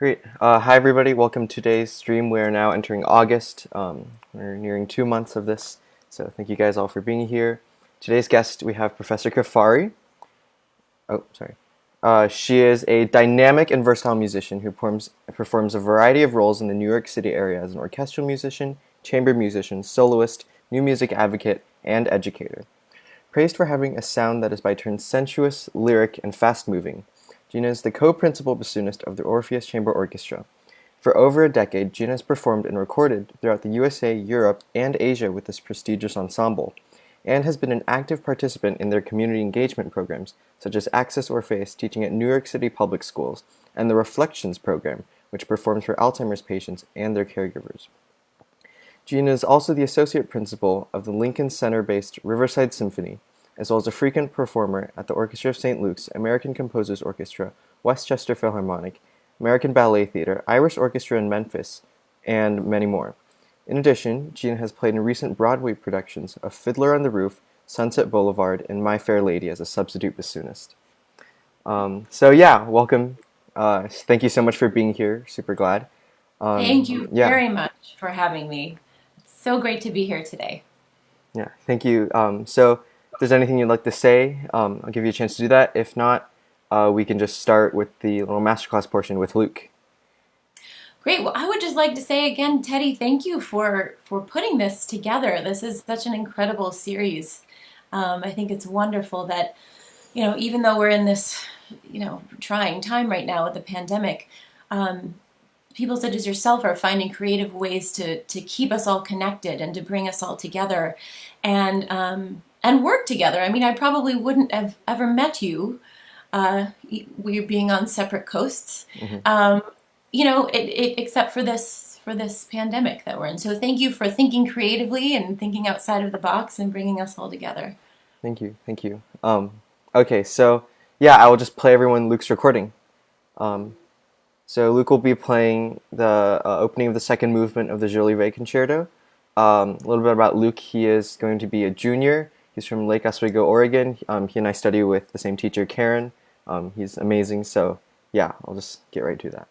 Great. Hi, everybody. Welcome to today's stream. We are now entering August. We're nearing 2 months of this, so thank you guys all for being here. Today's guest, we have Professor Cuffari. Oh, sorry. She is a dynamic and versatile musician who performs a variety of roles in the New York City area as an orchestral musician, chamber musician, soloist, new music advocate, and educator. Praised for having a sound that is by turns sensuous, lyric, and fast-moving, Gina is the co-principal bassoonist of the Orpheus Chamber Orchestra. For over a decade, Gina has performed and recorded throughout the USA, Europe, and Asia with this prestigious ensemble, and has been an active participant in their community engagement programs, such as Access Orpheus teaching at New York City public schools, and the Reflections program, which performs for Alzheimer's patients and their caregivers. Gina is also the associate principal of the Lincoln Center-based Riverside Symphony, as well as a frequent performer at the Orchestra of St. Luke's, American Composers Orchestra, Westchester Philharmonic, American Ballet Theatre, Irish Orchestra in Memphis, and many more. In addition, Gina has played in recent Broadway productions of Fiddler on the Roof, Sunset Boulevard, and My Fair Lady as a substitute bassoonist. Welcome. Thank you so much for being here. Super glad. Thank you Yeah, very much for having me. It's so great to be here today. yeah, thank you. So if there's anything you'd like to say, I'll give you a chance to do that. If not, we can just start with the little masterclass portion with Luke. Great. Well, I would just like to say again, Teddy, thank you for putting this together. This is such an incredible series. I think it's wonderful that, even though we're in this, trying time right now with the pandemic, people such as yourself are finding creative ways to keep us all connected and to bring us all together and work together. I mean, I probably wouldn't have ever met you, we being on separate coasts, Hmm. except for this pandemic that we're in. So thank you for thinking creatively and thinking outside of the box and bringing us all together. Thank you, thank you. Okay, so yeah, I will just play everyone Luke's recording. Um, so Luke will be playing the opening of the second movement of the Jolivet Concerto. A little bit about Luke: he is going to be a junior. He's from Lake Oswego, Oregon. He and I study with the same teacher, Karen. He's amazing. So yeah, I'll just get right to that.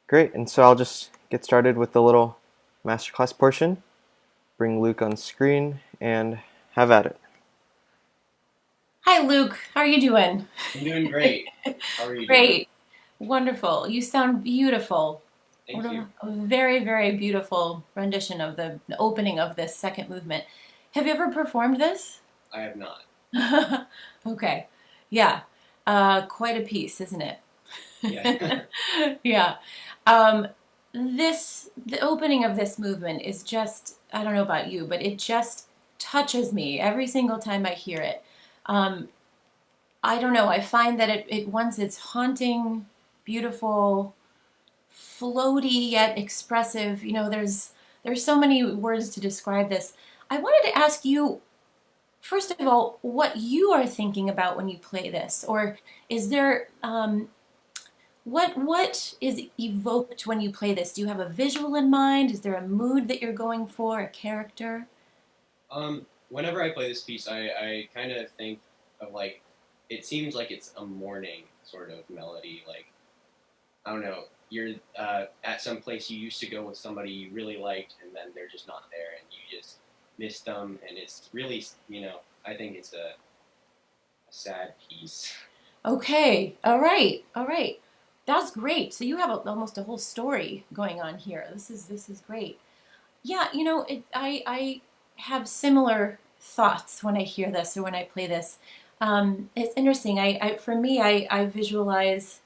Great, and so I'll just get started with the little masterclass portion. Bring Luke on screen and have at it. Hi, Luke. How are you doing? I'm doing great. How are you doing? Great. Wonderful. You sound beautiful. What Thank you. a very, very beautiful rendition of the opening of this second movement. Have you ever performed this? I have not. Okay. Yeah. Quite a piece, isn't it? Yeah. Yeah. The opening of this movement is just, I don't know about you, but it just touches me every single time I hear it. Um, I don't know. I find that it once it's haunting, beautiful, floaty yet expressive. There's so many words to describe this. I wanted to ask you, first of all, what you are thinking about when you play this, or is there what is evoked when you play this? Do you have a visual in mind? Is there a mood that you're going for, a character? whenever I play this piece, I kind of think of like, it seems like it's a morning sort of melody. Like, I don't know, you're at some place you used to go with somebody you really liked, and then they're just not there, and you just miss them, and it's really, I think it's a sad piece. Okay, all right, all right. That's great. So you have almost a whole story going on here. This is great. Yeah, I have similar thoughts when I hear this or when I play this. It's interesting. For me, I visualize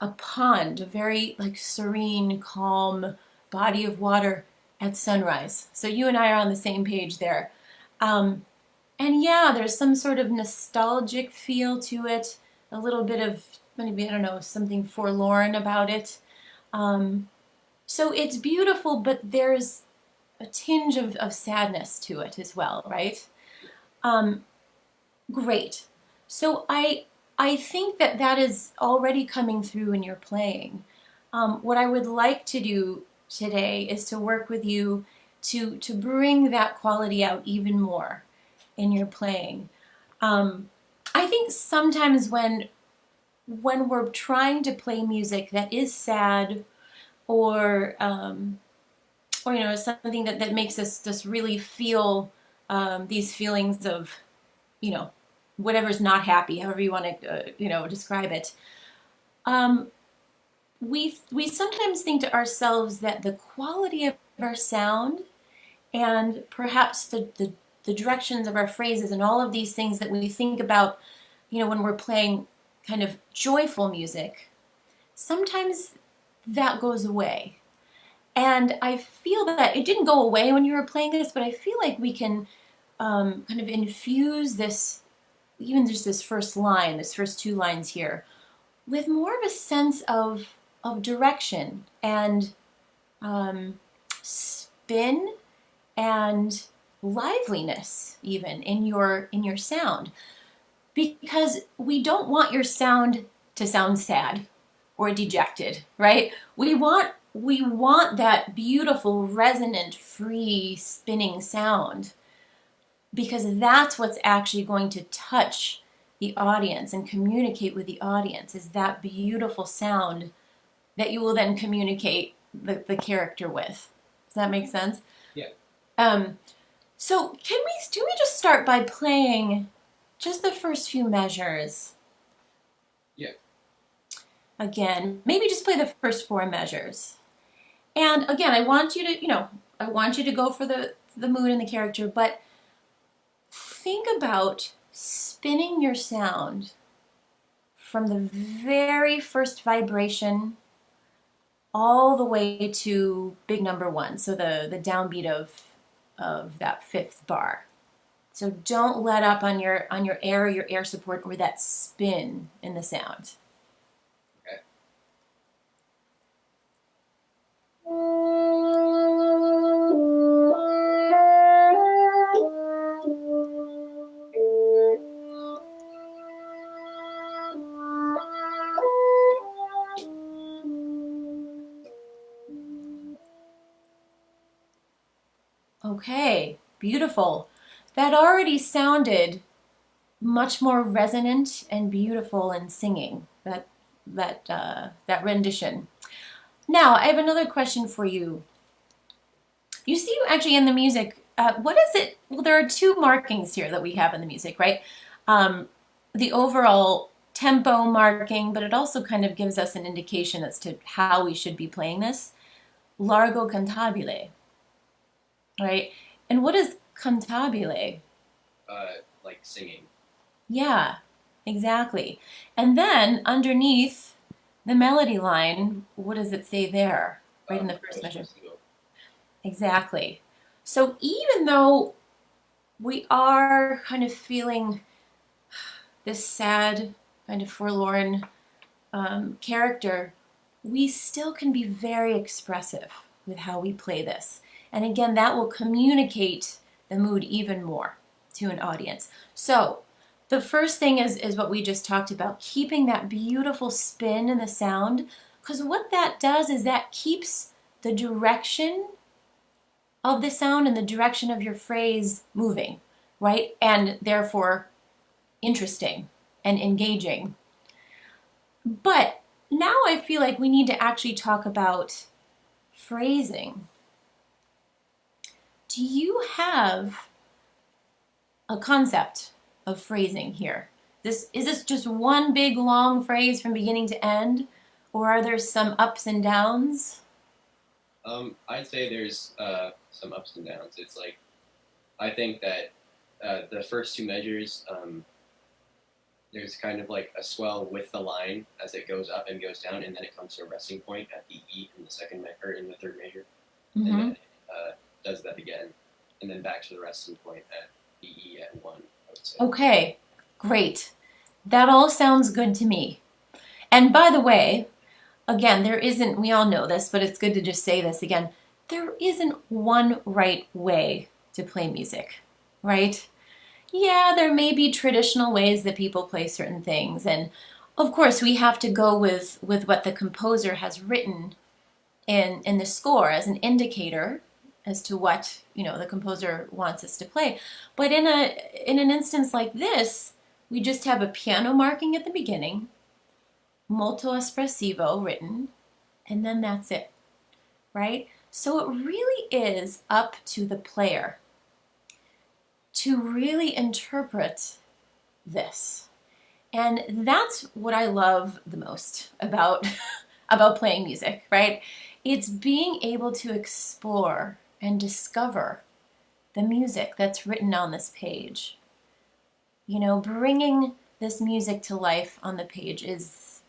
a pond, a very like serene, calm body of water at sunrise. So you and I are on the same page there. Um, and yeah, there's some sort of nostalgic feel to it, a little bit of maybe, I don't know, something forlorn about it. Um, so it's beautiful, but there's a tinge of sadness to it as well, right? Um, Great. So I think that that is already coming through in your playing. What I would like to do today is to work with you to bring that quality out even more in your playing. I think sometimes when we're trying to play music that is sad or something that makes us just really feel these feelings of you know whatever's not happy, however you want to describe it. Um, we sometimes think to ourselves that the quality of our sound and perhaps the directions of our phrases and all of these things that we think about, when we're playing kind of joyful music, sometimes that goes away. And I feel that it didn't go away when you were playing this, but I feel like we can kind of infuse this, even just this first line, this first two lines here, with more of a sense of direction and spin and liveliness even in your sound, because we don't want your sound to sound sad or dejected, right? We want that beautiful resonant free spinning sound, because that's what's actually going to touch the audience and communicate with the audience, is that beautiful sound that you will then communicate the character with. Does that make sense? Yeah. So do we just start by playing just the first few measures? Yeah. Again, maybe just play the first four measures. And again, I want you to go for the mood and the character, but think about spinning your sound from the very first vibration all the way to big number one, so the downbeat of that fifth bar. So don't let up on your air support, or that spin in the sound. Okay. Okay, beautiful. That already sounded much more resonant and beautiful in singing, that rendition. Now, I have another question for you. You see, actually, in the music, what is it? Well, there are two markings here that we have in the music, right? The overall tempo marking, but it also kind of gives us an indication as to how we should be playing this. Largo cantabile, right? And what is cantabile? Like singing. Yeah, exactly. And then underneath the melody line, what does it say there? Right in the first measure. Exactly. So even though we are kind of feeling this sad, kind of forlorn character, we still can be very expressive with how we play this. And again, that will communicate the mood even more to an audience. So the first thing is what we just talked about, keeping that beautiful spin in the sound, because what that does is that keeps the direction of the sound and the direction of your phrase moving. right? And therefore interesting and engaging. But now I feel like we need to actually talk about phrasing. Do you have a concept of phrasing here? Is this just one big long phrase from beginning to end, or are there some ups and downs? I'd say there's some ups and downs. It's like I think that the first two measures, there's kind of like a swell with the line as it goes up and goes down, and then it comes to a resting point at the E in the or in the third measure, and then it does that again, and then back to the resting point at the E at 1. I would say. Okay, great. That all sounds good to me. And by the way, again, there isn't, we all know this, but it's good to just say this again. There isn't one right way to play music, right? Yeah, there may be traditional ways that people play certain things. And of course, we have to go with what the composer has written in the score as an indicator as to what, the composer wants us to play. But in an instance like this, we just have a piano marking at the beginning, molto espressivo written, and then that's it, right? So it really is up to the player to really interpret this. And that's what I love the most about about playing music, right? It's being able to explore and discover the music that's written on this page. Bringing this music to life on the page is,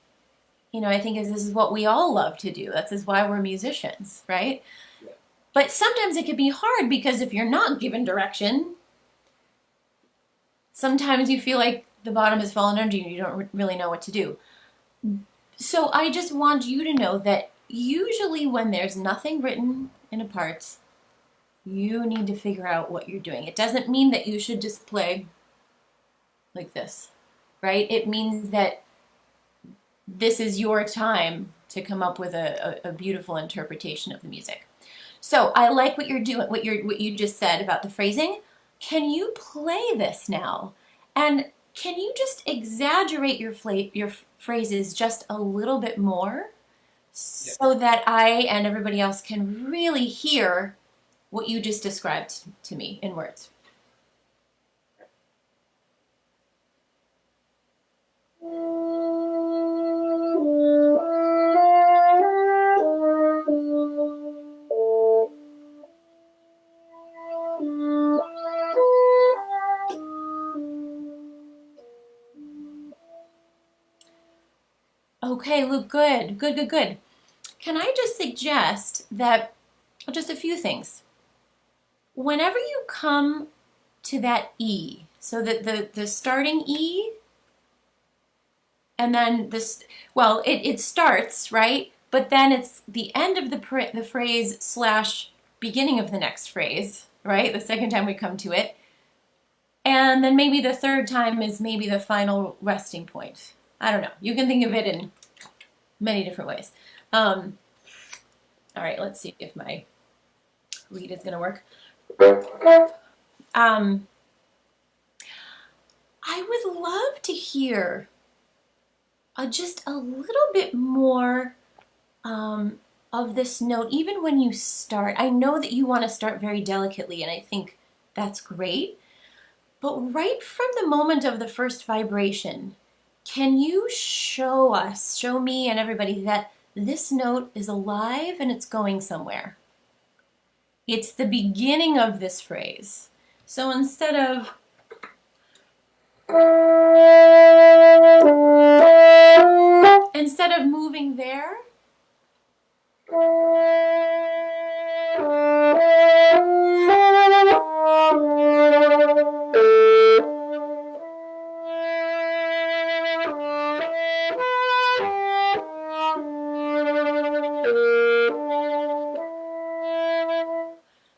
I think this is what we all love to do. That's why we're musicians, right? Yeah. But sometimes it can be hard because if you're not given direction, sometimes you feel like the bottom has fallen under you. You don't really know what to do. So I just want you to know that usually when there's nothing written in a part, you need to figure out what you're doing. It doesn't mean that you should just play like this, right? It means that this is your time to come up with a beautiful interpretation of the music. So I like what you're doing, what you just said about the phrasing. Can you play this now? And can you just exaggerate your phrases just a little bit more so that I and everybody else can really hear what you just described to me in words? Okay, Luke, good. Can I just suggest that just a few things? Whenever you come to that E, so that the starting E, and then this, well, it starts, right? But then it's the end of the phrase / beginning of the next phrase, right? The second time we come to it. And then maybe the third time is maybe the final resting point. I don't know. You can think of it in many different ways. All right, let's see if my read is going to work. I would love to hear just a little bit more of this note, even when you start. I know that you want to start very delicately, and I think that's great. But right from the moment of the first vibration, can you show me and everybody that this note is alive and it's going somewhere? It's the beginning of this phrase. So instead of moving there,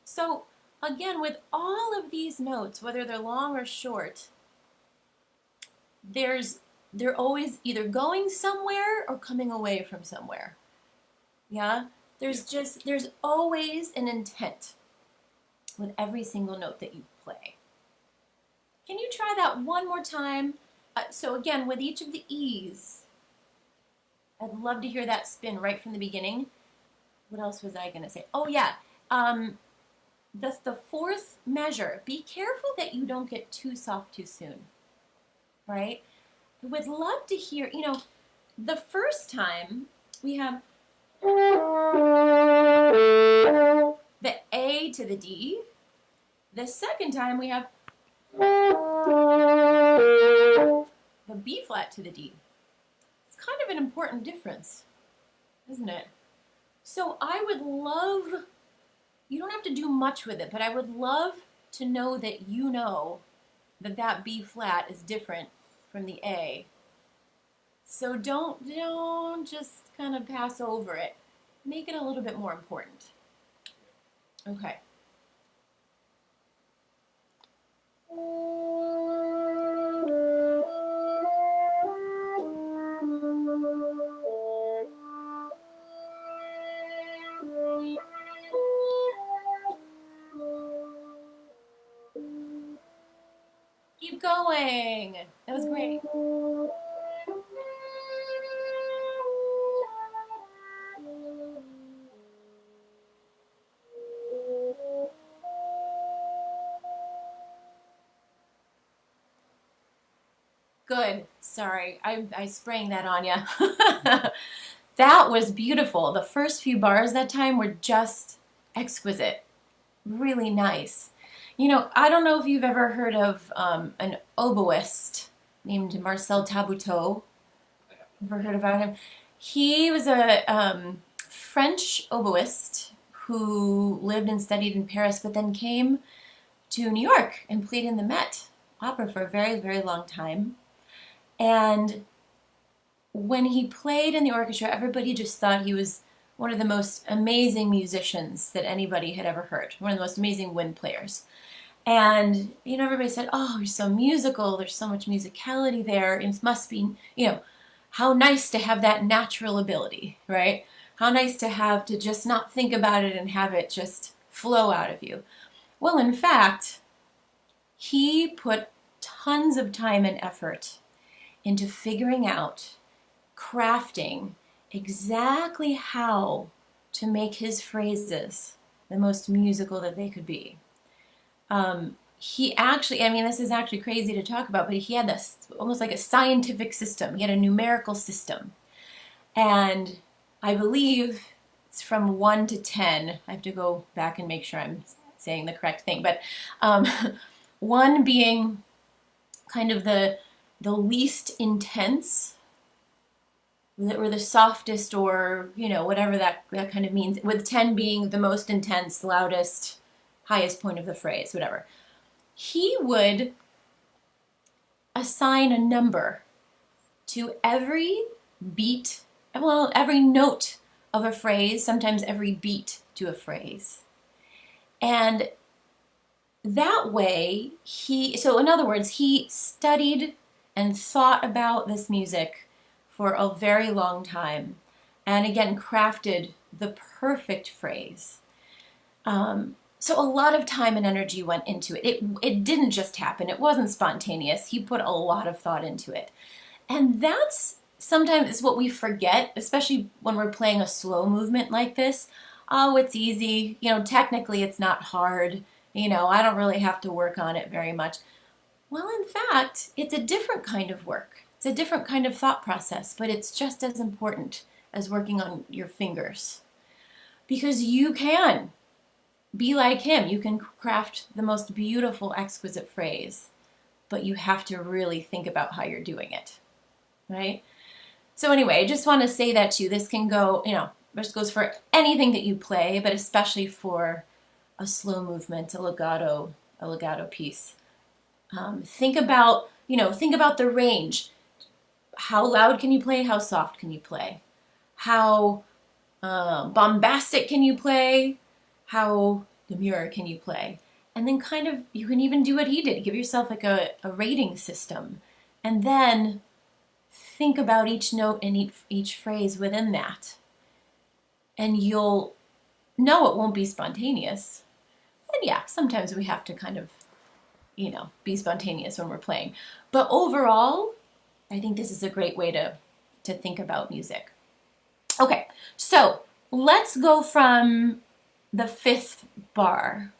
so again, with all of these notes, whether they're long or short, they're always either going somewhere or coming away from somewhere. Yeah? There's always an intent with every single note that you play. Can you try that one more time? So again, with each of the E's, I'd love to hear that spin right from the beginning. What else was I going to say? Oh, yeah. The fourth measure, be careful that you don't get too soft too soon, right? I would love to hear, the first time we have the A to the D. The second time we have the B flat to the D. It's kind of an important difference, isn't it? So I would love, you don't have to do much with it, but I would love to know that you know that that B flat is different from the A. So don't just kind of pass over it. Make it a little bit more important. Okay. Keep going. That was great. Good. Sorry, I sprang that on you. That was beautiful. The first few bars that time were just exquisite. Really nice. I don't know if you've ever heard of an oboist named Marcel Tabouteau. Ever heard about him? He was a French oboist who lived and studied in Paris, but then came to New York and played in the Met Opera for a very, very long time. And when he played in the orchestra, everybody just thought he was one of the most amazing musicians that anybody had ever heard, one of the most amazing wind players. And, everybody said, oh, you're so musical, there's so much musicality there, it must be, how nice to have that natural ability, right? How nice to have to just not think about it and have it just flow out of you. Well, in fact, he put tons of time and effort into figuring out, crafting exactly how to make his phrases the most musical that they could be. He actually, this is actually crazy to talk about, but he had this almost like a scientific system. He had a numerical system. And I believe it's from 1 to 10. I have to go back and make sure I'm saying the correct thing. But 1 being kind of the least intense, or the softest, or whatever that kind of means, with 10 being the most intense, loudest, highest point of the phrase, whatever. He would assign a number to every beat, every note of a phrase, sometimes every beat to a phrase. And that way, so in other words, he studied and thought about this music for a very long time, and again, crafted the perfect phrase. So a lot of time and energy went into it. It didn't just happen. It wasn't spontaneous. He put a lot of thought into it. And that's sometimes what we forget, especially when we're playing a slow movement like this. Oh, it's easy. Technically it's not hard. I don't really have to work on it very much. Well, in fact, it's a different kind of work. It's a different kind of thought process, but it's just as important as working on your fingers. Because you can be like him. You can craft the most beautiful, exquisite phrase, but you have to really think about how you're doing it, right? So anyway, I just want to say that to you. This can go, this goes for anything that you play, but especially for a slow movement, a legato piece. Think about the range. How loud can you play? How soft can you play? How bombastic can you play? How demure can you play? And then you can even do what he did. Give yourself like a rating system. And then think about each note and each phrase within that. And you'll know it won't be spontaneous. And yeah, sometimes we have to kind of be spontaneous when we're playing. But overall, I think this is a great way to think about music. Okay, so let's go from the fifth bar.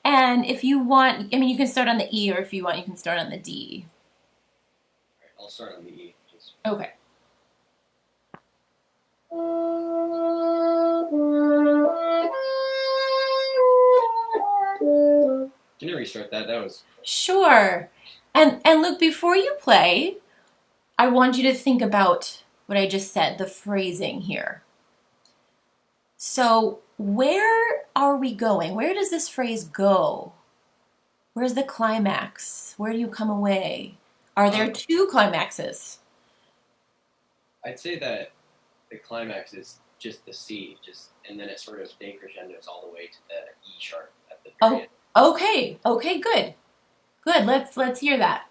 And if you want, I mean, you can start on the E, or if you want, you can start on the D. I'll start on the E. Okay. Can you restart that? That was... Sure. And Luke, before you play, I want you to think about what I just said, the phrasing here. So where are we going? Where does this phrase go? Where's the climax? Where do you come away? Are there two climaxes? I'd say that the climax is just the C, and then it sort of decrescendos all the way to the E sharp at the very end. Okay. Okay, good. Good. Let's hear that.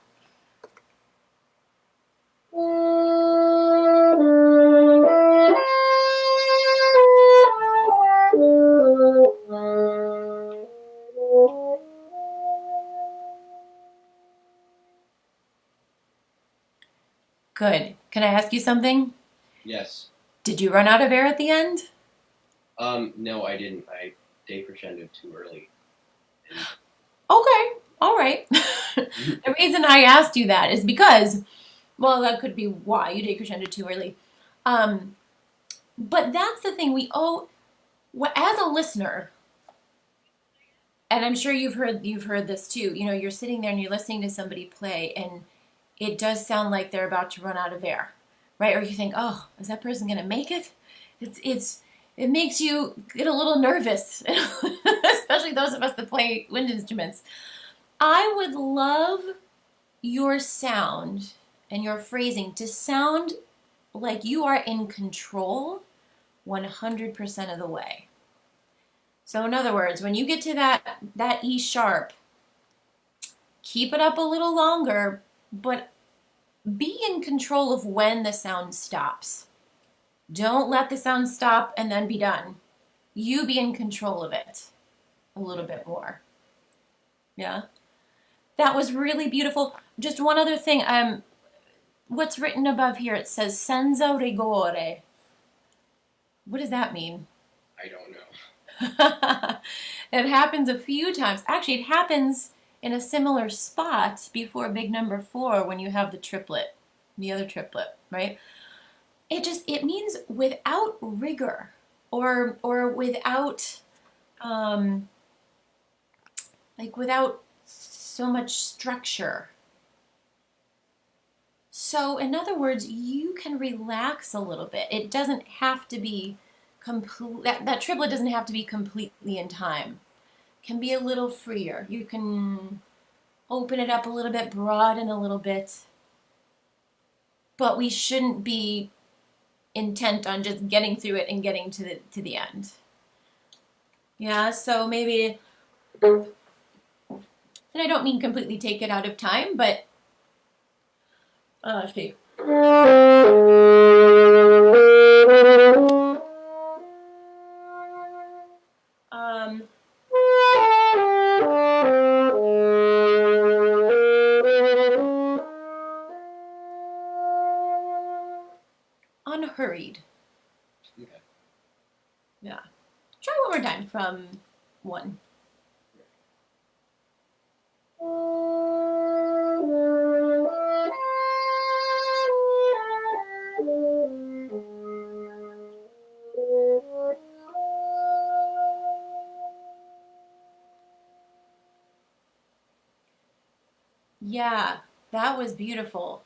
Good. Can I ask you something? Yes. Did you run out of air at the end? No, I didn't. I decrescendoed too early. Okay. All right. The reason I asked you that is because, well, that could be why you decrescendoed too early. But that's the thing. As a listener, and I'm sure you've heard this too. You're sitting there and you're listening to somebody play, and it does sound like they're about to run out of air, right? Or you think, oh, is that person going to make it? It makes you get a little nervous, especially those of us that play wind instruments. I would love your sound and your phrasing to sound like you are in control 100% of the way. So in other words, when you get to that E sharp, keep it up a little longer, but be in control of when the sound stops. Don't let the sound stop and then be done. You be in control of it a little bit more. Yeah? That was really beautiful. Just one other thing. What's written above here? It says senza rigore. What does that mean? I don't know. It happens a few times. Actually, it happens in a similar spot before big number 4 when you have the other triplet, right? It means without rigor or without without so much structure. So in other words, you can relax a little bit. It doesn't have to be that triplet doesn't have to be completely in time. It can be a little freer. You can open it up a little bit, broaden a little bit. But we shouldn't be intent on just getting through it and getting to the end. Yeah, so maybe, and I don't mean completely take it out of time, but see. Unhurried. Okay. Yeah. Try one more time from 1. Yeah, that was beautiful.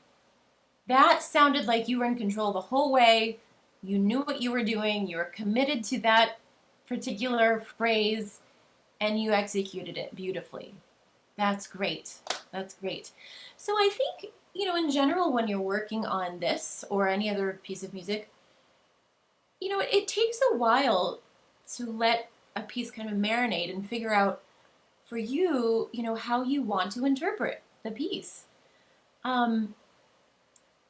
That sounded like you were in control the whole way. You knew what you were doing. You were committed to that particular phrase, and you executed it beautifully. That's great. That's great. So I think, in general, when you're working on this or any other piece of music, it takes a while to let a piece kind of marinate and figure out for you, how you want to interpret the piece.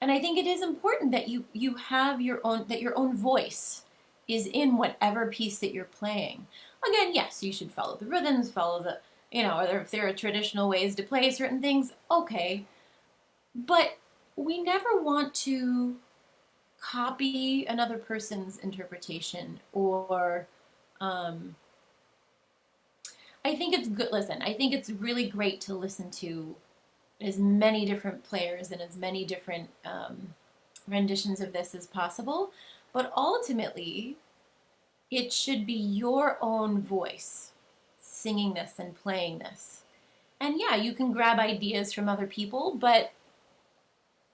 And I think it is important that you have your own voice is in whatever piece that you're playing. Again, yes, you should follow the rhythms, follow you know, or if there are traditional ways to play certain things, okay. But we never want to copy another person's interpretation or um, I think it's good. Listen, I think it's really great to listen to as many different players and as many different renditions of this as possible. But ultimately, it should be your own voice singing this and playing this. And yeah, you can grab ideas from other people, but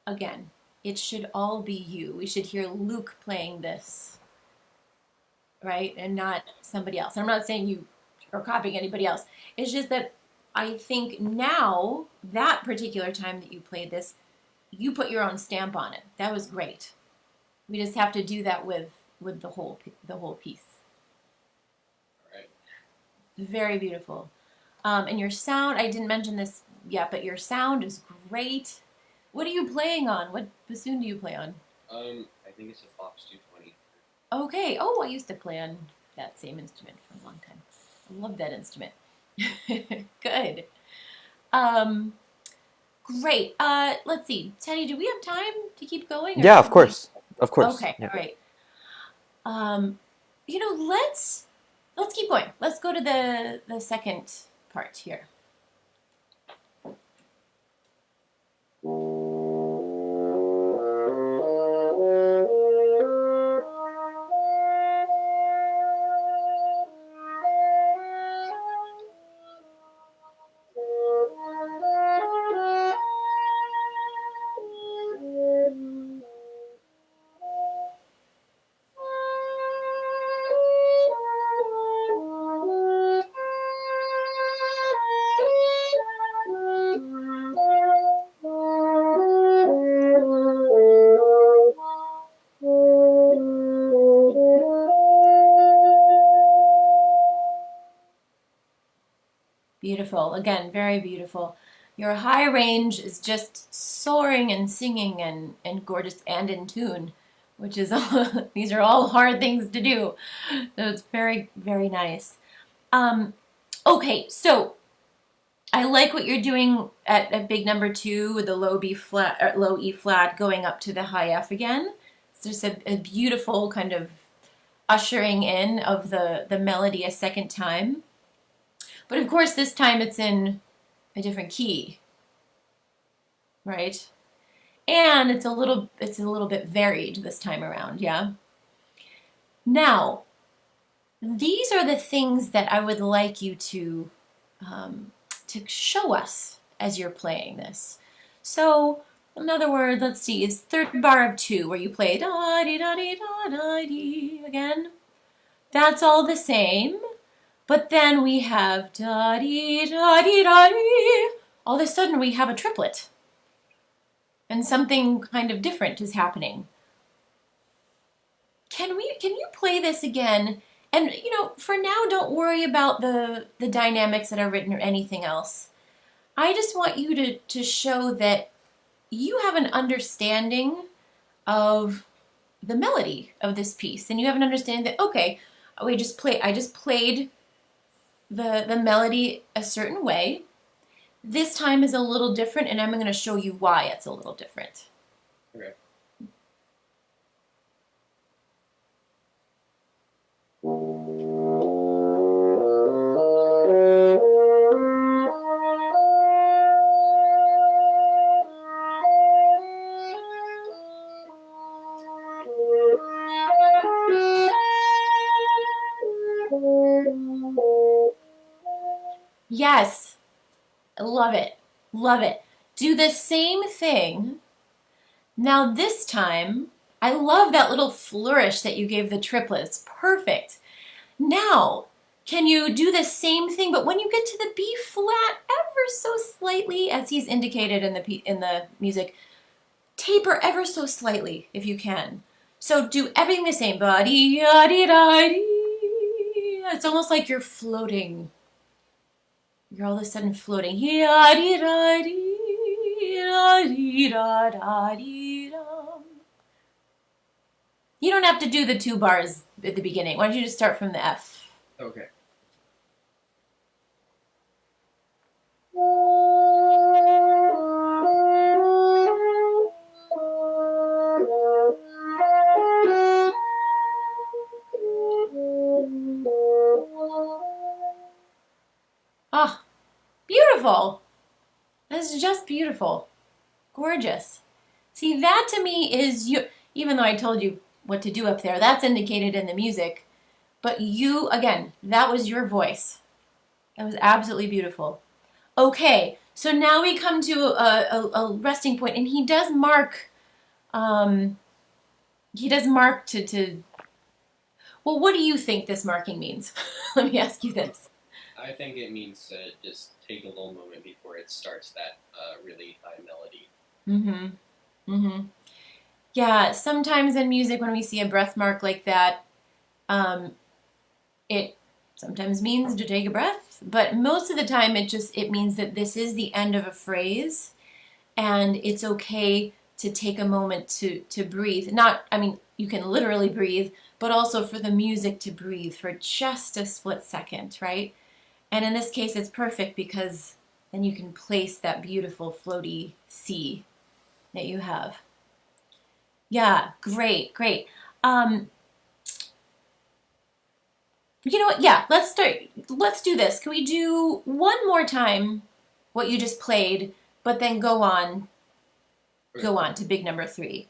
again, it should all be you. We should hear Luke playing this, right? And not somebody else. And I'm not saying you are copying anybody else. It's just that I think now, that particular time that you played this, you put your own stamp on it. That was great. We just have to do that with the whole piece. All right. Very beautiful. And your sound, I didn't mention this yet, but your sound is great. What are you playing on? What bassoon do you play on? I think it's a Fox 220. Okay. Oh, I used to play on that same instrument for a long time. I love that instrument. Good. Um, Great. Let's see. Teddy, do we have time to keep going? Yeah, of course. Of course. Okay, Yeah. great. You know, let's keep going. Let's go to the second part here. Beautiful. Again, very beautiful. Your high range is just soaring and singing and gorgeous and in tune, which is all, these are all hard things to do. So it's very, very nice. Um, okay, so I like what you're doing at big number 2 with the low B flat or low E flat going up to the high F again. It's just a beautiful kind of ushering in of the melody a second time. But of course, this time it's in a different key, right? And it's a little bit varied this time around, yeah? Now, these are the things that I would like you to show us as you're playing this. So, in other words, let's see, is third bar of 2 where you play da dee da dee da da dee again. That's all the same, but then we have da dee da dee da dee. All of a sudden we have a triplet, and something kind of different is happening. Can you play this again? And you know, for now, don't worry about the dynamics that are written or anything else. I just want you to show that you have an understanding of the melody of this piece, and you have an understanding that okay, I just played the melody a certain way. This time is a little different, and I'm going to show you why it's a little different. Okay. Yes, I love it. Love it. Do the same thing. Now this time, I love that little flourish that you gave the triplets. Perfect. Now, can you do the same thing, but when you get to the B flat ever so slightly, as he's indicated in the music, taper ever so slightly if you can. So do everything the same. It's almost like you're floating. You're all of a sudden floating. You don't have to do the 2 bars at the beginning. Why don't you just start from the F? Okay. Ah, beautiful. This is just beautiful. Gorgeous. See, that to me is you, even though I told you what to do up there, that's indicated in the music. But you, again, that was your voice. That was absolutely beautiful. Okay, so now we come to a resting point, and um, he does mark to, well, what do you think this marking means? Let me ask you this. I think it means to just take a little moment before it starts that really high melody. Mm-hmm. Mm-hmm. Yeah, sometimes in music when we see a breath mark like that, um, it sometimes means to take a breath, but most of the time it means that this is the end of a phrase and it's okay to take a moment to breathe. Not, I mean, you can literally breathe, but also for the music to breathe for just a split second, right? And in this case, it's perfect because then you can place that beautiful floaty C that you have. Yeah, great, great. Um, you know what? Yeah, let's start. Let's do this. Can we do one more time what you just played, but then go on to big number 3.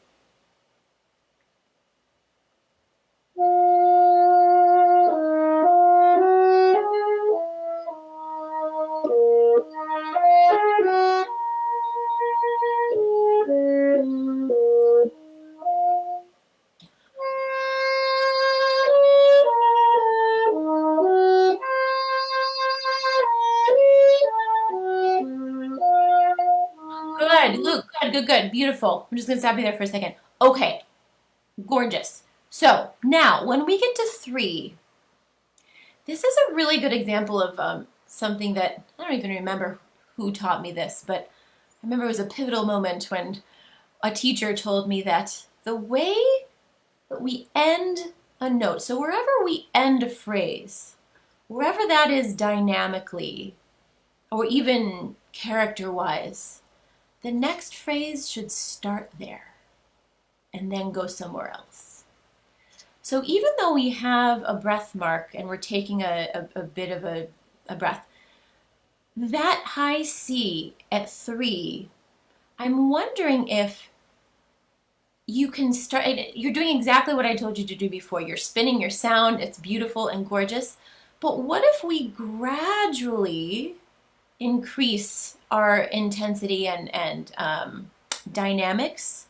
Good, Luke. Good, good, good. Beautiful. I'm just gonna stop you there for a second. Okay, gorgeous. So now, when we get to 3, this is a really good example of something that I don't even remember who taught me this, but I remember it was a pivotal moment when a teacher told me that the way that we end a note, so wherever we end a phrase, wherever that is dynamically or even character wise, the next phrase should start there and then go somewhere else. So even though we have a breath mark and we're taking a bit of a breath, that high C at 3, I'm wondering if you can start, you're doing exactly what I told you to do before. You're spinning your sound, it's beautiful and gorgeous. But what if we gradually increase our intensity and dynamics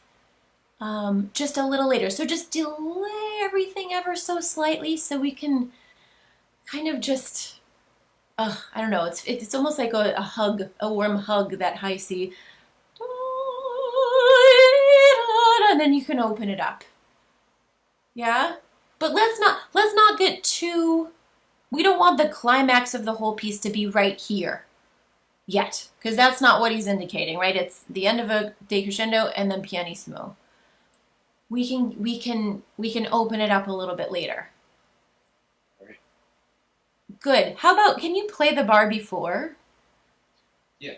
just a little later? So just delay everything ever so slightly so we can kind of just, I don't know, it's almost like a hug, a warm hug, that high C. And then you can open it up. Yeah? But let's not get too, we don't want the climax of the whole piece to be right here yet, because that's not what he's indicating, right? It's the end of a decrescendo and then pianissimo. We can open it up a little bit later. All right. Good. How about, can you play the bar before? Yeah.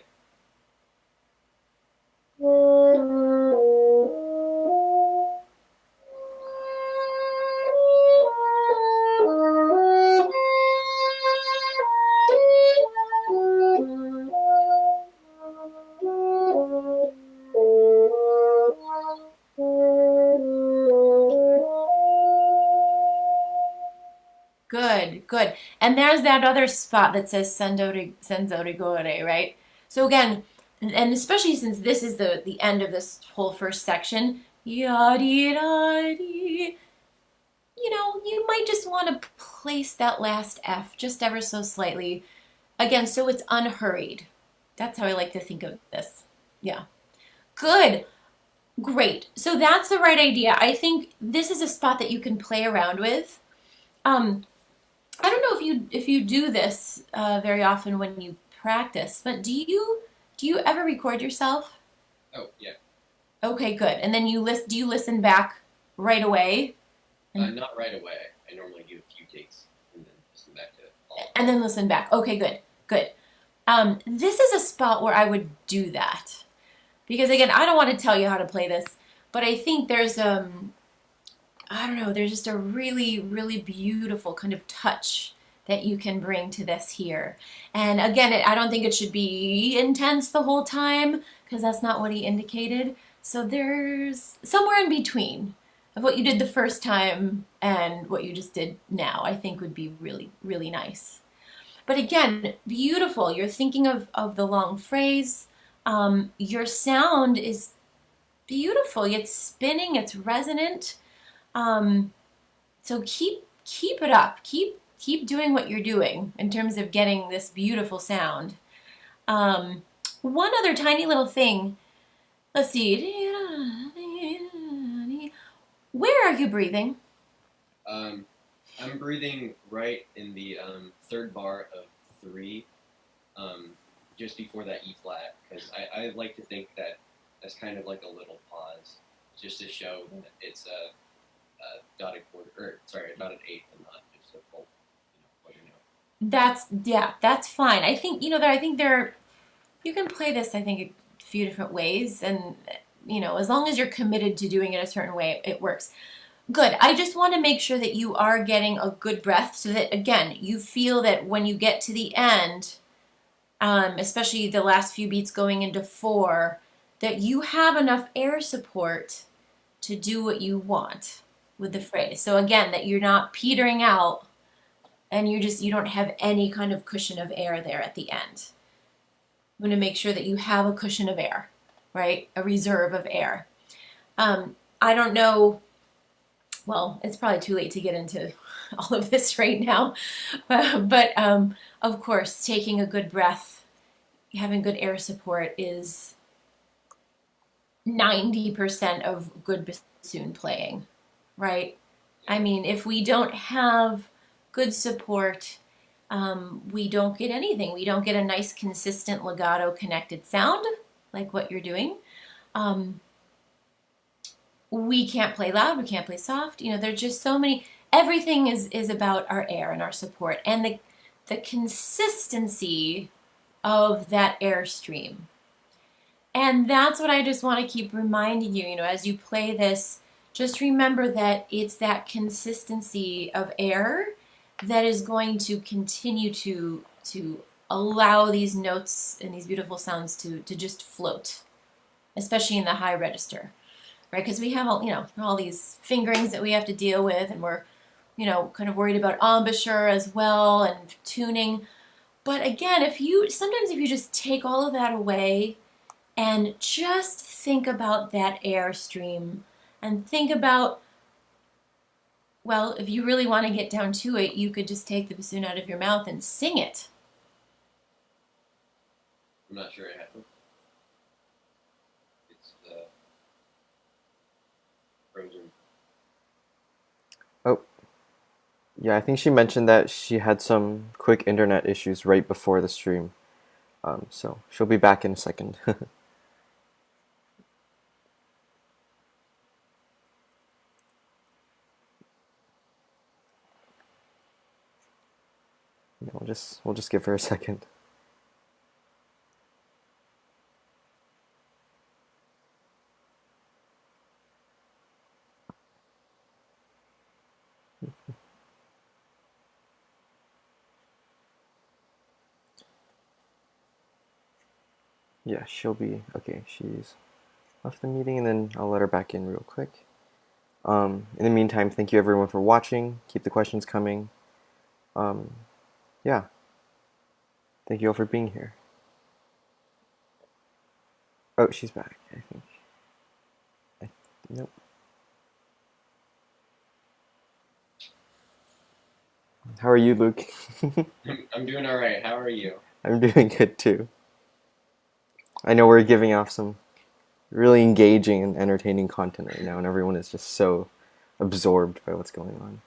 Good, good. And there's that other spot that says senzo rigore, right? So again, and especially since this is the end of this whole first section, yadi-da-dee, you might just want to place that last F just ever so slightly. Again, so it's unhurried. That's how I like to think of this. Yeah. Good. Great. So that's the right idea. I think this is a spot that you can play around with. I don't know if you do this very often when you practice, but do you ever record yourself? Oh, yeah. Okay, good. And then do you listen back right away? Not right away. I normally do a few takes and then listen back to it all. And then listen back. Okay, good, good. This is a spot where I would do that. Because again, I don't want to tell you how to play this, but I think there's I don't know, there's just a really, really beautiful kind of touch that you can bring to this here. And again, I don't think it should be intense the whole time because that's not what he indicated. So there's somewhere in between of what you did the first time and what you just did now, I think would be really, really nice. But again, beautiful. You're thinking of the long phrase. Your sound is beautiful. It's spinning, it's resonant. Um, so keep it up. Keep doing what you're doing in terms of getting this beautiful sound. Um, One other tiny little thing. Let's see. Where are you breathing? I'm breathing right in the third bar of 3, just before that E flat, because I like to think that that's kind of like a little pause, just to show that it's a dotted quarter, or sorry, a dotted eighth, and not just a full, quarter note. That's fine. I think that I think there you can play this. I think a few different ways, and as long as you're committed to doing it a certain way, it works. Good. I just want to make sure that you are getting a good breath so that, again, you feel that when you get to the end, especially the last few beats going into 4, that you have enough air support to do what you want with the phrase. So again, that you're not petering out and you don't have any kind of cushion of air there at the end. I'm going to make sure that you have a cushion of air, right? A reserve of air. I don't know. Well, it's probably too late to get into all of this right now. But of course, taking a good breath, having good air support is 90% of good bassoon playing, right? I mean, if we don't have good support, we don't get anything. We don't get a nice, consistent, legato connected sound like what you're doing. We can't play loud, we can't play soft. There's just so many. Everything is about our air and our support and the consistency of that airstream. And that's what I just want to keep reminding you, as you play this, just remember that it's that consistency of air that is going to continue to allow these notes and these beautiful sounds to just float, especially in the high register. Right, because we have all these fingerings that we have to deal with, and we're kind of worried about embouchure as well and tuning. But again, sometimes if you just take all of that away and just think about that airstream and think about, well, if you really want to get down to it, you could just take the bassoon out of your mouth and sing it. I'm not sure I have it. It's frozen. Oh, yeah, I think she mentioned that she had some quick internet issues right before the stream. So she'll be back in a second. Yeah, we'll just give her a second. Yeah, she'll be okay. She's left the meeting, and then I'll let her back in real quick. In the meantime, thank you everyone for watching. Keep the questions coming. Yeah, thank you all for being here. Oh, she's back, I think. Nope. How are you, Luke? I'm doing all right. How are you? I'm doing good too. I know we're giving off some really engaging and entertaining content right now, and everyone is just so absorbed by what's going on.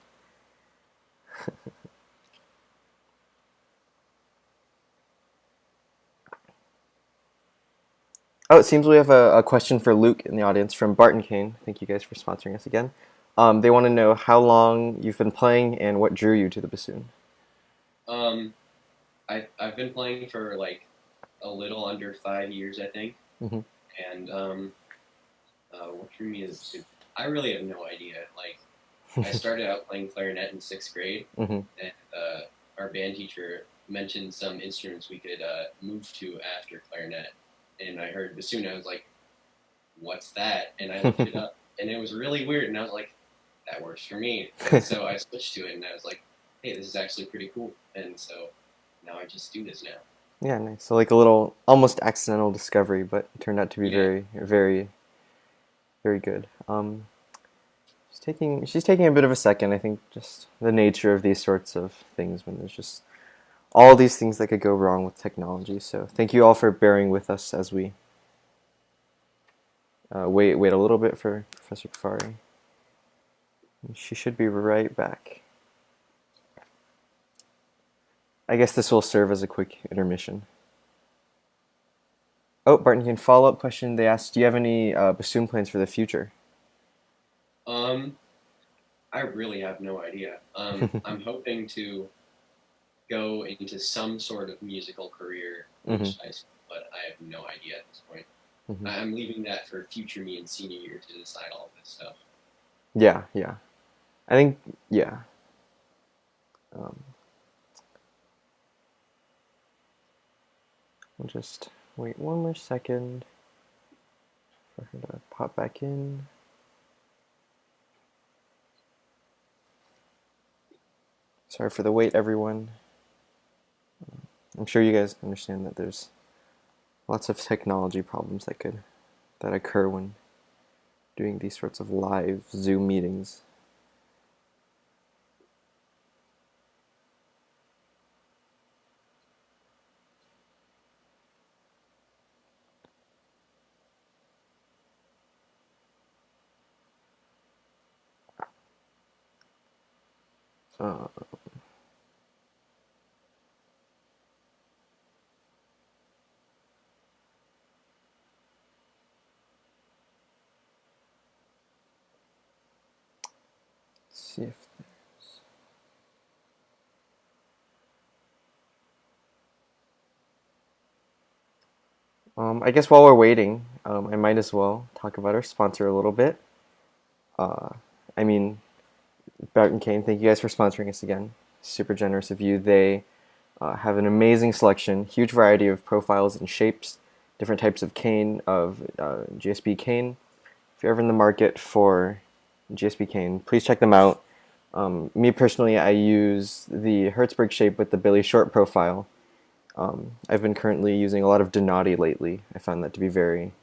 Oh, it seems we have a question for Luke in the audience from Barton Kane. Thank you guys for sponsoring us again. They want to know how long you've been playing and what drew you to the bassoon. I've been playing for like a little under 5 years, I think. Hmm. And what drew me to the bassoon? I really have no idea. Like, I started out playing clarinet in sixth grade, Hmm. and our band teacher mentioned some instruments we could move to after clarinet. And I heard bassoon. I was like, "What's that?" And I looked it up, and it was really weird. And I was like, "That works for me." And so I switched to it, and I was like, "Hey, this is actually pretty cool." And so now I just do this now. Yeah, nice. So like a little almost accidental discovery, but it turned out to be Yeah. very, very, very good. She's taking a bit of a second. I think just the nature of these sorts of things when there's just all these things that could go wrong with technology. So thank you all for bearing with us as we wait a little bit for Professor Cuffari. She should be right back. I guess this will serve as a quick intermission. Oh, Barton, follow-up question. They asked, do you have any bassoon plans for the future? Um, I really have no idea. I'm hoping to go into some sort of musical career Hmm. post high school, but I have no idea at this point. Hmm. I'm leaving that for future me in senior year to decide all this stuff. Yeah, yeah. I think, yeah. Um, we'll just wait one more second for her to pop back in. Sorry for the wait, everyone. I'm sure you guys understand that there's lots of technology problems that occur when doing these sorts of live Zoom meetings. Uh, let's see if there's. I guess while we're waiting, I might as well talk about our sponsor a little bit. Uh, I mean, Barton Kane, thank you guys for sponsoring us again. Super generous of you. They have an amazing selection, huge variety of profiles and shapes, different types of cane, of GSB cane. If you're ever in the market for GSB cane, please check them out. Me personally, I use the Hertzberg shape with the Billy Short profile. I've been currently using a lot of Donati lately. I found that to be very,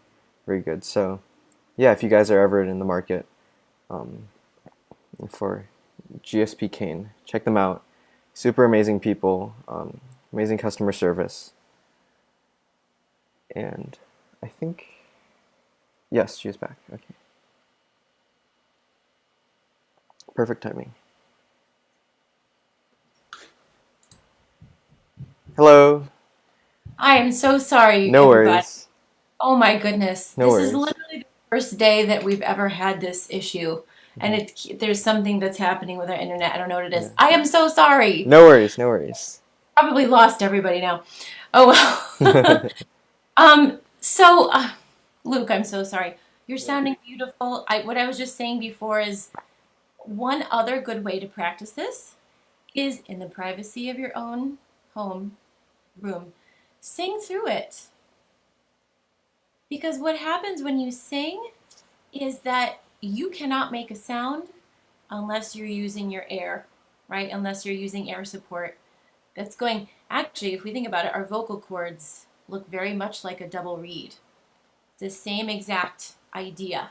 very good. So, yeah, if you guys are ever in the market um, for GSP Cane, check them out. Super amazing people, amazing customer service, and I think yes, she is back. Okay, perfect timing. Hello. I am so sorry, No everybody. worries. Oh my goodness. No This is worries. literally the first day that we've ever had this issue. And Hmm. there's something that's happening with our internet. I don't know what it is. Yeah. I am so sorry. No worries. No worries. Probably lost everybody now. Oh well. Luke, I'm so sorry. You're sounding beautiful. What I was just saying before is one other good way to practice this is in the privacy of your own home room. Sing through it. Because what happens when you sing is that you cannot make a sound unless you're using your air, right? Unless you're using air support. That's going, actually, if we think about it, our vocal cords look very much like a double reed. It's the same exact idea.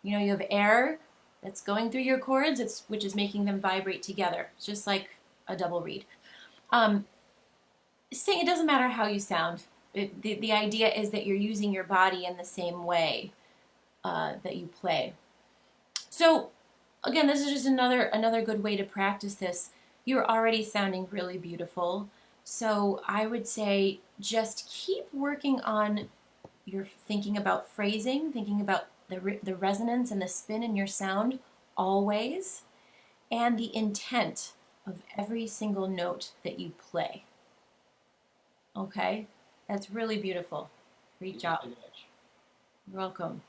You know, you have air that's going through your cords, which is making them vibrate together. It's just like a double reed. Um, Sing, it doesn't matter how you sound. The idea is that you're using your body in the same way that you play. So again, this is just another good way to practice this. You're already sounding really beautiful. So I would say just keep working on your thinking about phrasing, thinking about the resonance and the spin in your sound always, and the intent of every single note that you play. Okay? That's really beautiful. Great job. You're welcome.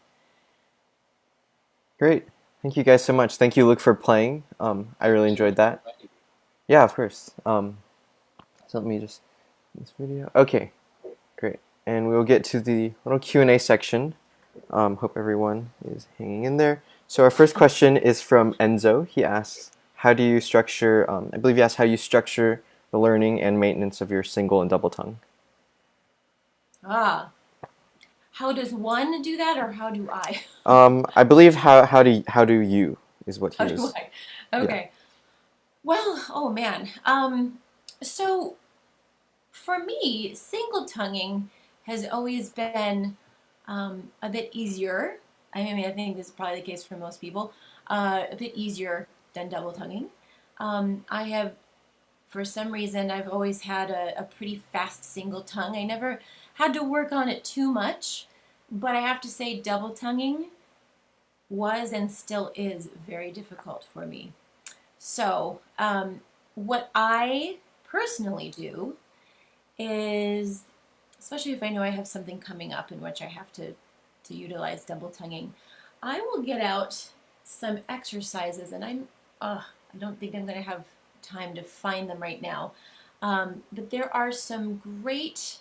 Great. Thank you guys so much. Thank you, Luke, for playing. I really enjoyed that. Yeah, of course. So let me just this video. Okay, great. And we'll get to the little Q&A section. Hope everyone is hanging in there. So our first question is from Enzo. He asks, how do you structure, I believe he asked how you structure the learning and maintenance of your single and double tongue. Ah, how does one do that, or how do I? I believe how do you is what he How do was. I? Yeah. Okay. Well, oh man. So for me, single tonguing has always been a bit easier. I mean, I think this is probably the case for most people. A bit easier than double tonguing. I have, for some reason, I've always had a pretty fast single tongue. I never had to work on it too much, but I have to say, double tonguing was and still is very difficult for me. So, what I personally do is, especially if I know I have something coming up in which I have to utilize double tonguing, I will get out some exercises, and I don't think I'm going to have time to find them right now. But there are some great,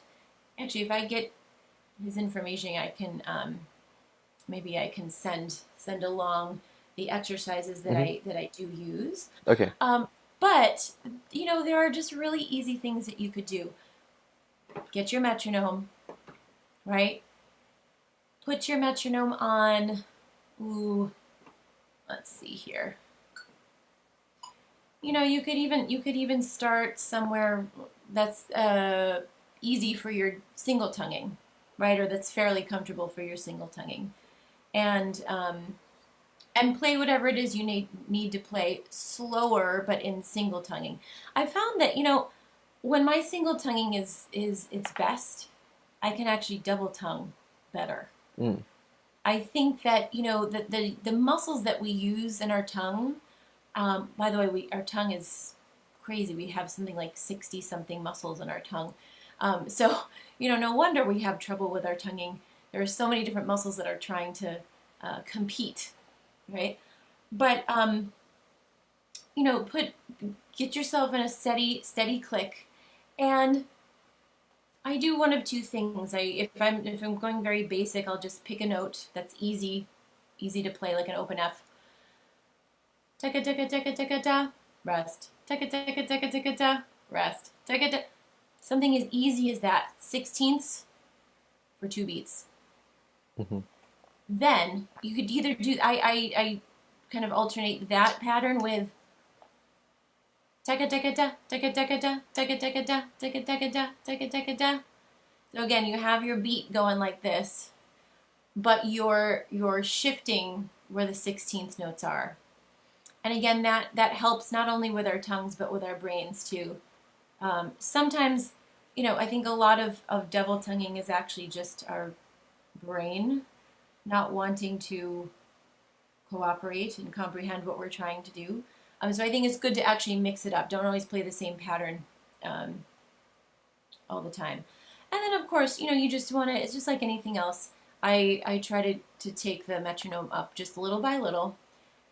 actually, if I get his information, I can maybe I can send along the exercises that I do use. Okay. But there are just really easy things that you could do. Get your metronome, right? Put your metronome on. Ooh, let's see here. You could even start somewhere that's easy for your single tonguing, right? Or that's fairly comfortable for your single tonguing, and play whatever it is you need to play slower, but in single tonguing. I found that when my single tonguing is its best, I can actually double tongue better. Mm. I think that the muscles that we use in our tongue. By the way, our tongue is crazy. We have something like 60 something muscles in our tongue. So no wonder we have trouble with our tonguing. There are so many different muscles that are trying to compete, right? But get yourself in a steady click, and I do one of two things. If I'm going very basic, I'll just pick a note that's easy to play, like an open F. Ticka ticka ticka ticka da, rest. Ticka ticka ticka ticka da, rest. Ticka ticka. Something as easy as that. 16ths for 2 beats. Mm-hmm. Then you could either do I kind of alternate that pattern with ticka ticka da, ticka ticka da, ticka ticka da, ticka ticka da, ticka ticka da. So again, you have your beat going like this, but you're shifting where the 16th notes are. And again, that helps not only with our tongues, but with our brains too. Sometimes, I think a lot of double tonguing is actually just our brain not wanting to cooperate and comprehend what we're trying to do. So I think it's good to actually mix it up. Don't always play the same pattern all the time. And then, of course, you just want to, it's just like anything else. I try to take the metronome up just little by little.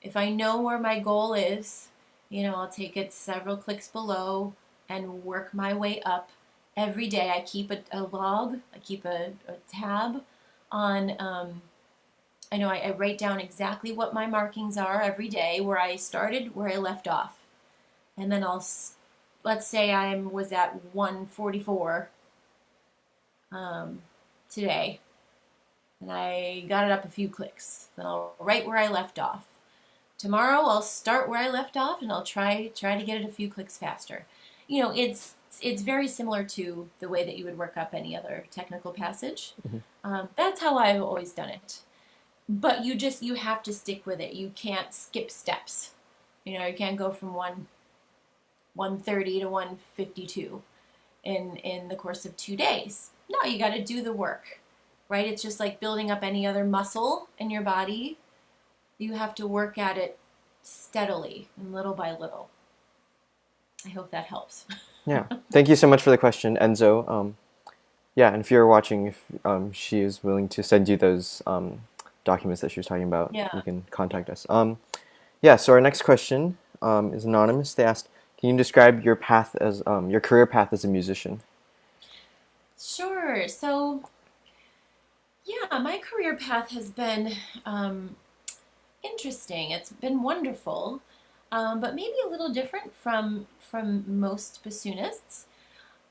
If I know where my goal is, I'll take it several clicks below and work my way up. Every day I keep a log, I keep a tab on, I write down exactly what my markings are every day, where I started, where I left off. And then let's say I was at 144 today, and I got it up a few clicks. Then I'll write where I left off. Tomorrow I'll start where I left off, and I'll try to get it a few clicks faster. It's very similar to the way that you would work up any other technical passage. Mm-hmm. That's how I've always done it. But you have to stick with it. You can't skip steps. You can't go from 130 to 152 in the course of 2 days. No, you got to do the work, right? It's just like building up any other muscle in your body. You have to work at it steadily and little by little. I hope that helps. Yeah. Thank you so much for the question, Enzo. Yeah, and if you're watching, if she is willing to send you those documents that she was talking about, Yeah. you can contact us. Yeah, so our next question is anonymous. They asked, can you describe your path as your career path as a musician? Sure. So, yeah, my career path has been um, interesting. It's been wonderful, but maybe a little different from most bassoonists.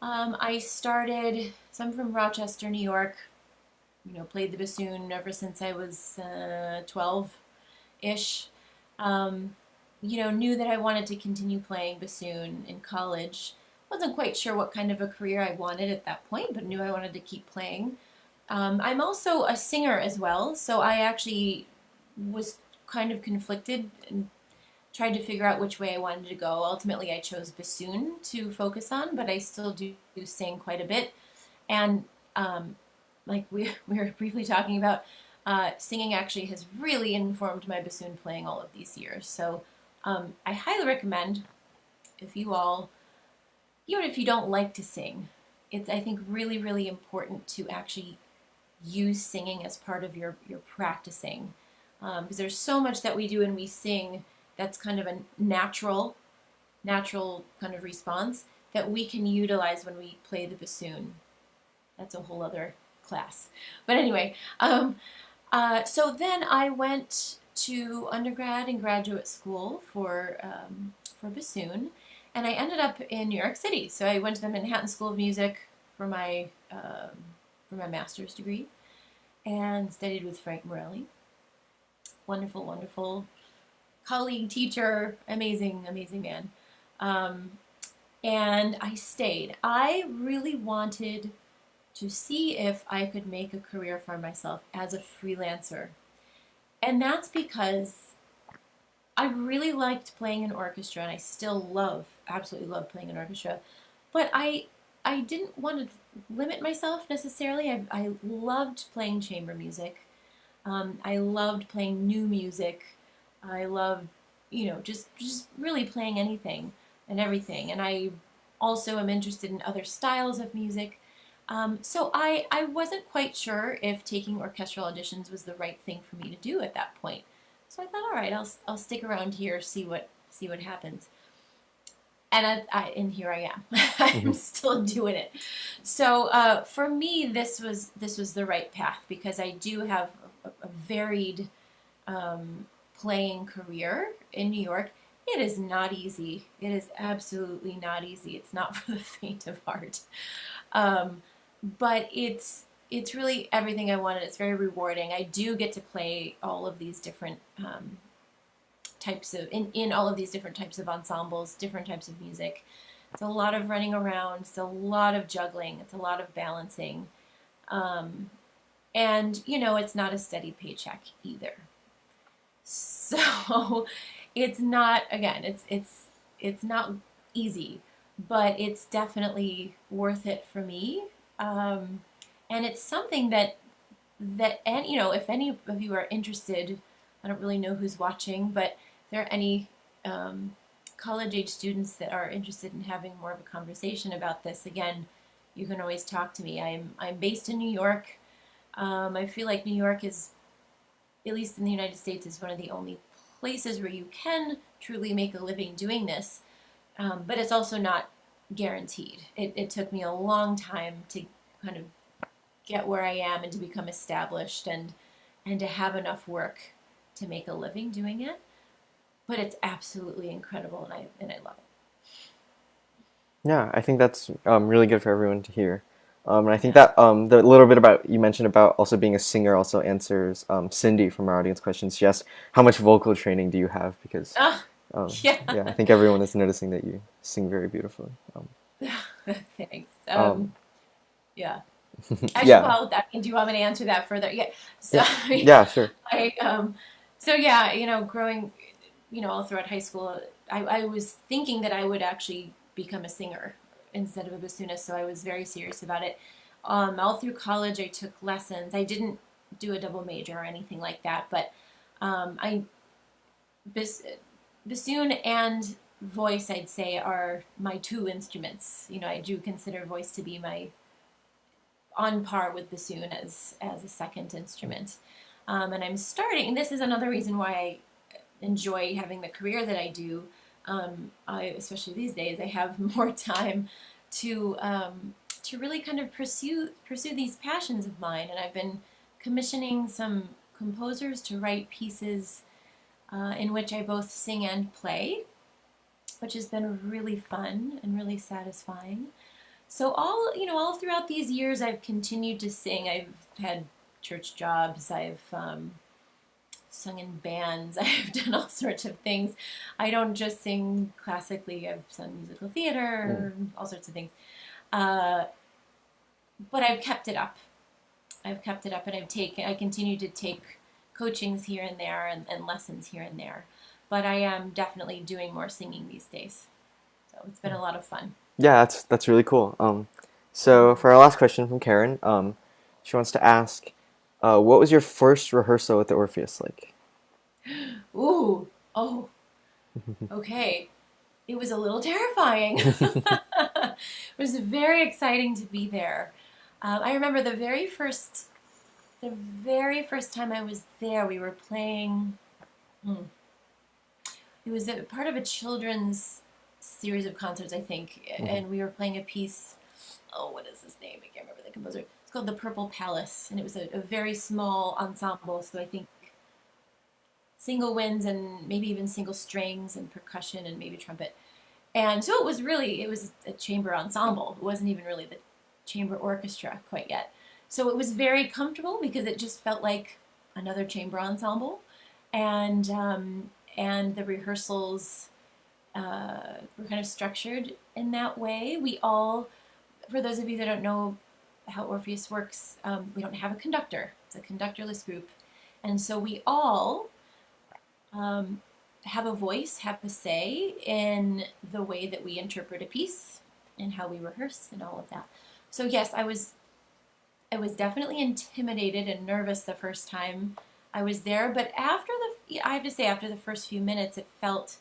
I started. So I'm from Rochester, New York. Played the bassoon ever since I was 12-ish. Um, knew that I wanted to continue playing bassoon in college. Wasn't quite sure what kind of a career I wanted at that point, but knew I wanted to keep playing. I'm also a singer as well, so I actually was kind of conflicted and tried to figure out which way I wanted to go. Ultimately, I chose bassoon to focus on, but I still do sing quite a bit. And um, like we were briefly talking about, singing actually has really informed my bassoon playing all of these years. So I highly recommend if you all, even if you don't like to sing, it's I think really really important to actually use singing as part of your practicing, because there's so much that we do and we sing that's kind of a natural kind of response that we can utilize when we play the bassoon. That's a whole other class. But anyway, so then I went to undergrad and graduate school for bassoon, and I ended up in New York City. So I went to the Manhattan School of Music for my master's degree, and studied with Frank Morelli. Wonderful, wonderful colleague, teacher, amazing, amazing man. Um, and I stayed. I really wanted to see if I could make a career for myself as a freelancer. And that's because I really liked playing in orchestra, and I still absolutely love playing in orchestra. But I didn't want to limit myself necessarily. I loved playing chamber music. I loved playing new music. I loved, just really playing anything and everything. And I also am interested in other styles of music. So I wasn't quite sure if taking orchestral auditions was the right thing for me to do at that point. So I thought, all right, I'll stick around here, see what happens. And here I am. I'm Hmm. still doing it. So for me, this was the right path because I do have a varied playing career in New York. It is not easy. It is absolutely not easy. It's not for the faint of heart. Um, but it's really everything I wanted. It's very rewarding. I do get to play all of these different types of in all of these different types of ensembles, different types of music. It's a lot of running around. It's a lot of juggling. It's a lot of balancing. Um, and it's not a steady paycheck either. So it's not again, it's not easy, but it's definitely worth it for me. Um, and it's something and if any of you are interested, I don't really know who's watching, but if there are any college age students that are interested in having more of a conversation about this, again, you can always talk to me. I'm based in New York. I feel like New York is, at least in the United States, is one of the only places where you can truly make a living doing this. But it's also not guaranteed. It took me a long time to kind of get where I am and to become established and to have enough work to make a living doing it. But it's absolutely incredible, and I love it. Yeah, I think that's really good for everyone to hear. And I think Yeah. that the little bit about you mentioned about also being a singer also answers Cindy from our audience questions. She asked, how much vocal training do you have? Because Ah, yeah. yeah, I think everyone is noticing that you sing very beautifully. Thanks. Um, Yeah. Actually, yeah, well, do you want me to answer that further? Yeah. So, yeah, yeah, sure. I so yeah, growing, all throughout high school, I was thinking that I would actually become a singer instead of a bassoonist, so I was very serious about it. All through college, I took lessons. I didn't do a double major or anything like that, but I bas- bassoon and voice, I'd say, are my two instruments. I do consider voice to be on par with bassoon as a second instrument. And I'm starting. This is another reason why I enjoy having the career that I do. Especially these days, I have more time to really kind of pursue these passions of mine. And I've been commissioning some composers to write pieces in which I both sing and play, which has been really fun and really satisfying. So all throughout these years, I've continued to sing. I've had church jobs. I've sung in bands. I've done all sorts of things. I don't just sing classically. I've sung musical theater, all sorts of things. Uh, but I've kept it up. I've kept it up, and I continue to take coachings here and there and lessons here and there. But I am definitely doing more singing these days. So it's been a lot of fun. Yeah, that's really cool. So for our last question from Karen, she wants to ask, what was your first rehearsal with the Orpheus like? Ooh, oh, okay. It was a little terrifying. It was very exciting to be there. I remember the very first time I was there, we were playing. It was a part of a children's series of concerts, I think, and we were playing a piece. Oh, what is his name? I can't remember the composer. It's called The Purple Palace, and it was a very small ensemble. So I think single winds and maybe even single strings and percussion and maybe trumpet. And so it was a chamber ensemble. It wasn't even really the chamber orchestra quite yet. So it was very comfortable because it just felt like another chamber ensemble. And the rehearsals were kind of structured in that way. We all, for those of you that don't know how Orpheus works, we don't have a conductor. It's a conductorless group. And so we all have a voice, have a say in the way that we interpret a piece and how we rehearse and all of that. So yes, I was definitely intimidated and nervous the first time I was there, but I have to say, after the first few minutes, it felt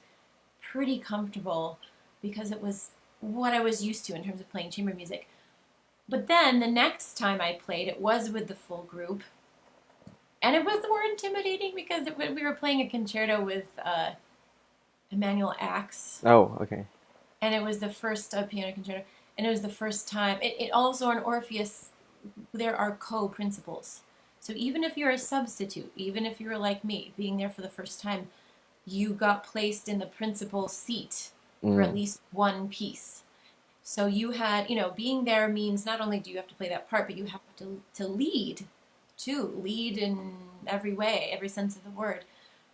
pretty comfortable because it was what I was used to in terms of playing chamber music. But then the next time I played, it was with the full group, and it was more intimidating because we were playing a concerto with Emmanuel Axe. Oh, okay. And it was the first piano concerto, and it was the first time. It also, in Orpheus, there are co-principals. So even if you're a substitute, even if you were like me, being there for the first time, you got placed in the principal seat for at least one piece. So you had, being there means not only do you have to play that part, but you have to lead, too. Lead in every way, every sense of the word.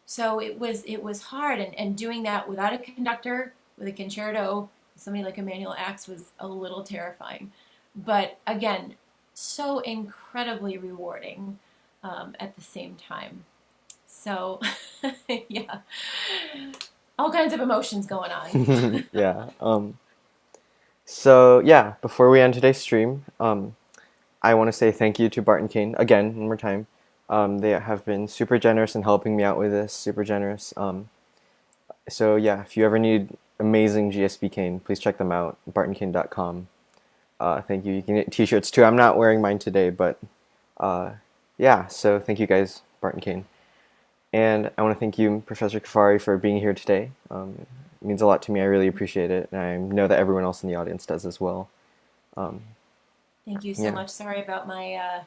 So it was hard, and doing that without a conductor, with a concerto, somebody like Emmanuel Axe was a little terrifying. But again, so incredibly rewarding at the same time. So, yeah, all kinds of emotions going on. Yeah. So yeah, before we end today's stream, I want to say thank you to Bart and Kane again, one more time. They have been super generous in helping me out with this, super generous. So yeah, if you ever need amazing GSB cane, please check them out, bartonkane.com. Thank you. You can get t-shirts too. I'm not wearing mine today, but yeah, so thank you guys, Bart and Kane. And I want to thank you, Professor Cuffari, for being here today. It means a lot to me. I really appreciate it, and I know that everyone else in the audience does as well. Thank you so much. Sorry about my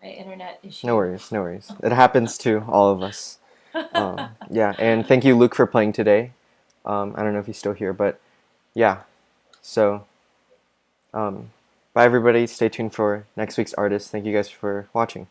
internet issue. No worries, no worries. It happens to all of us. Yeah, and thank you, Luke, for playing today. I don't know if he's still here, but yeah. So, bye everybody. Stay tuned for next week's artist. Thank you guys for watching.